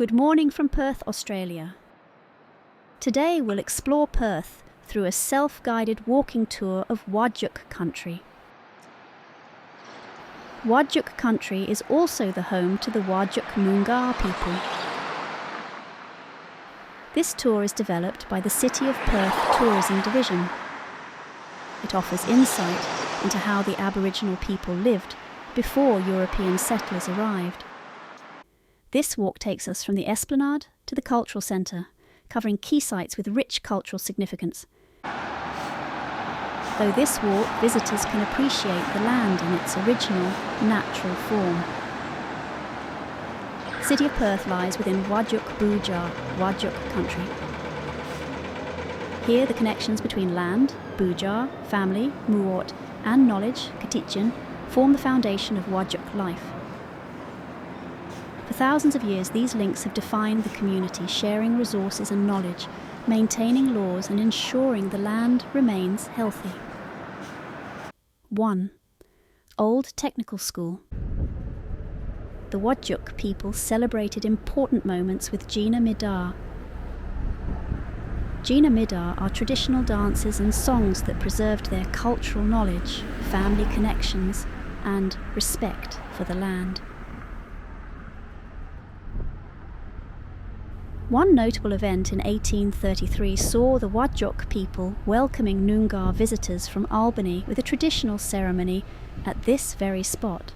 Good morning from Perth, Australia. Today we'll explore Perth through a self-guided walking tour of Whadjuk Country. Whadjuk Country is also the home to the Whadjuk Noongar people. This tour is developed by the City of Perth Tourism Division. It offers insight into how the Aboriginal people lived before European settlers arrived. This walk takes us from the Esplanade to the Cultural Centre, covering key sites with rich cultural significance. Though this walk, visitors can appreciate the land in its original, natural form. The City of Perth lies within Whadjuk Whadjuk Country. Here the connections between land, Bujar, family, Muort and knowledge, Katitjan, form the foundation of Whadjuk life. For thousands of years, these links have defined the community, sharing resources and knowledge, maintaining laws and ensuring the land remains healthy. 1. Old Technical School. The Whadjuk people celebrated important moments with Gina Midar. Gina Midar are traditional dances and songs that preserved their cultural knowledge, family connections, and respect for the land. One notable event in 1833 saw the Whadjuk people welcoming Noongar visitors from Albany with a traditional ceremony at this very spot.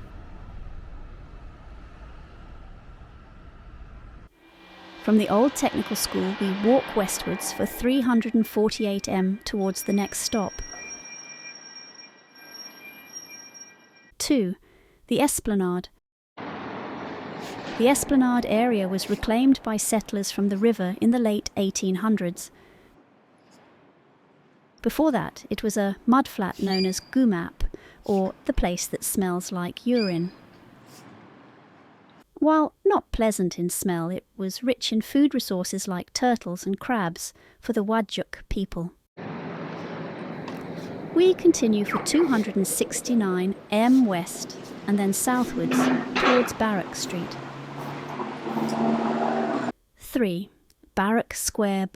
From the old technical school we walk westwards for 348 m towards the next stop. 2. The Esplanade. The Esplanade area was reclaimed by settlers from the river in the late 1800s. Before that, it was a mudflat known as Gumap, or the place that smells like urine. While not pleasant in smell, it was rich in food resources like turtles and crabs for the Whadjuk people. We continue for 269 m west and then southwards towards Barrack Street. 3. Barrack Square.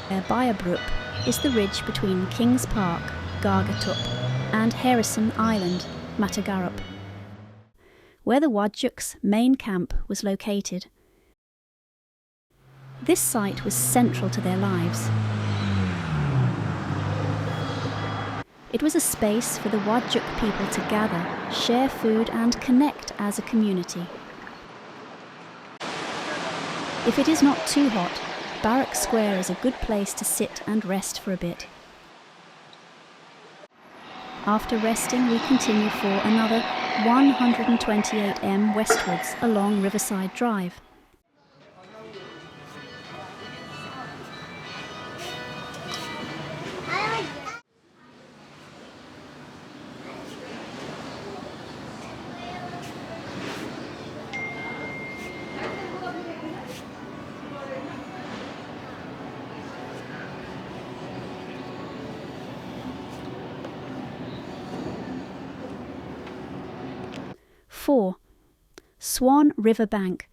Byerbrup is the ridge between Kings Park, Gargatup, and Harrison Island, Matagarup, where the Whadjuk's main camp was located. This site was central to their lives. It was a space for the Whadjuk people to gather, share food and connect as a community. If it is not too hot, Barrack Square is a good place to sit and rest for a bit. After resting, we continue for another 128 m westwards along Riverside Drive. Four. Swan River Bank.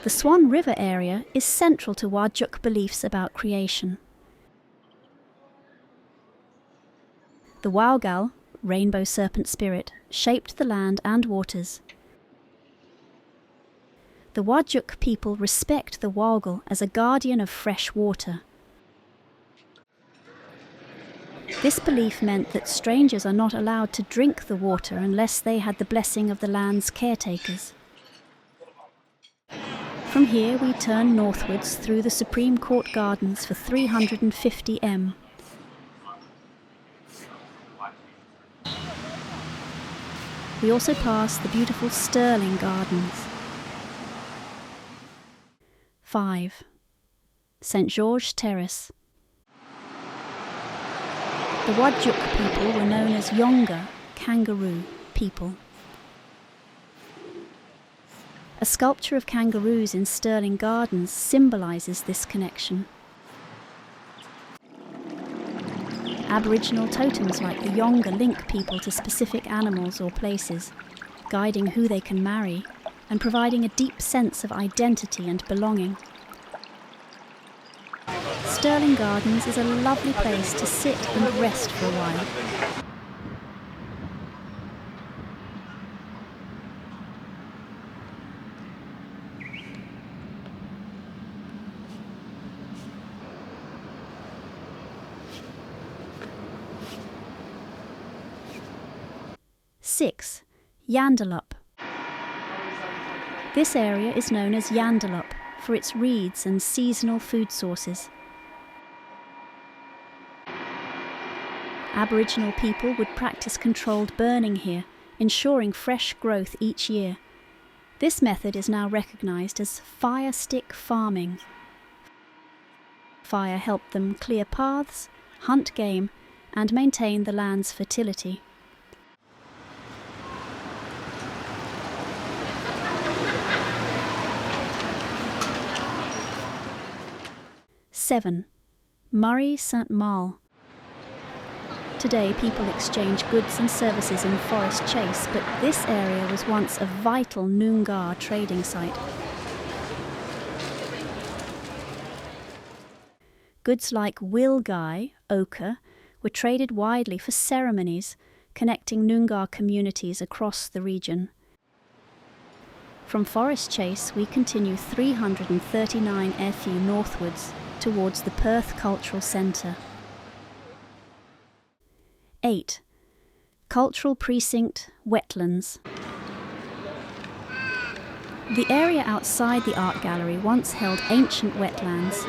The Swan River area is central to Whadjuk beliefs about creation. The Waugal, rainbow serpent spirit, shaped the land and waters. The Whadjuk people respect the Waugal as a guardian of fresh water. This belief meant that strangers are not allowed to drink the water unless they had the blessing of the land's caretakers. From here we turn northwards through the Supreme Court Gardens for 350 m. We also pass the beautiful Stirling Gardens. 5. St. Georges Terrace. The Whadjuk people were known as Yonga, Kangaroo people. A sculpture of kangaroos in Stirling Gardens symbolises this connection. Aboriginal totems like the Yonga link people to specific animals or places, guiding who they can marry and providing a deep sense of identity and belonging. Stirling Gardens is a lovely place to sit and rest for a while. Six, Yandellup. This area is known as Yandellup for its reeds and seasonal food sources. Aboriginal people would practice controlled burning here, ensuring fresh growth each year. This method is now recognised as fire stick farming. Fire helped them clear paths, hunt game, and maintain the land's fertility. Seven, Murray St. Mal. Today people exchange goods and services in Forest Chase, but this area was once a vital Noongar trading site. Goods like wilgi, ochre, were traded widely for ceremonies, connecting Noongar communities across the region. From Forest Chase we continue 339 FU northwards towards the Perth Cultural Centre. 8. Cultural Precinct Wetlands. The area outside the art gallery once held ancient wetlands,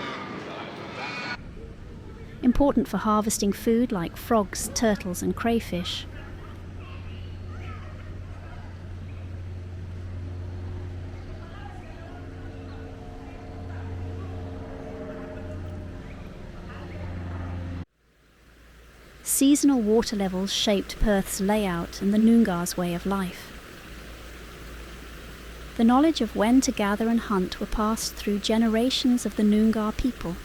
important for harvesting food like frogs, turtles and crayfish. Seasonal water levels shaped Perth's layout and the Noongar's way of life. The knowledge of when to gather and hunt were passed through generations of the Noongar people.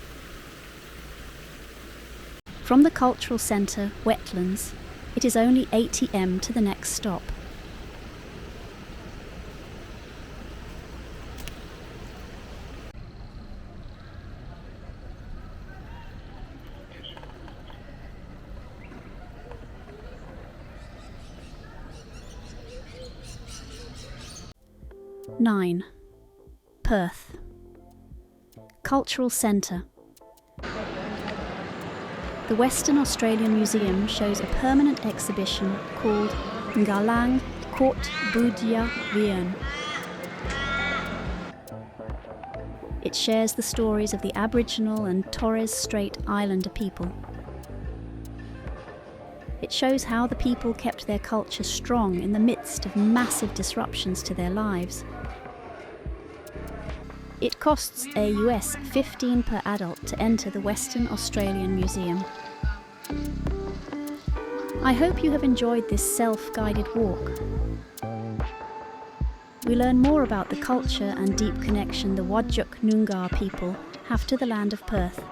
From the Cultural Centre, Wetlands, it is only 80 m to the next stop. Nine, Perth. Cultural Centre. The Western Australian Museum shows a permanent exhibition called Ngalang Kot Budya Vian. It shares the stories of the Aboriginal and Torres Strait Islander people. It shows how the people kept their culture strong in the midst of massive disruptions to their lives. It costs AUS 15 per adult to enter the Western Australian Museum. I hope you have enjoyed this self-guided walk. We learn more about the culture and deep connection the Whadjuk Noongar people have to the land of Perth.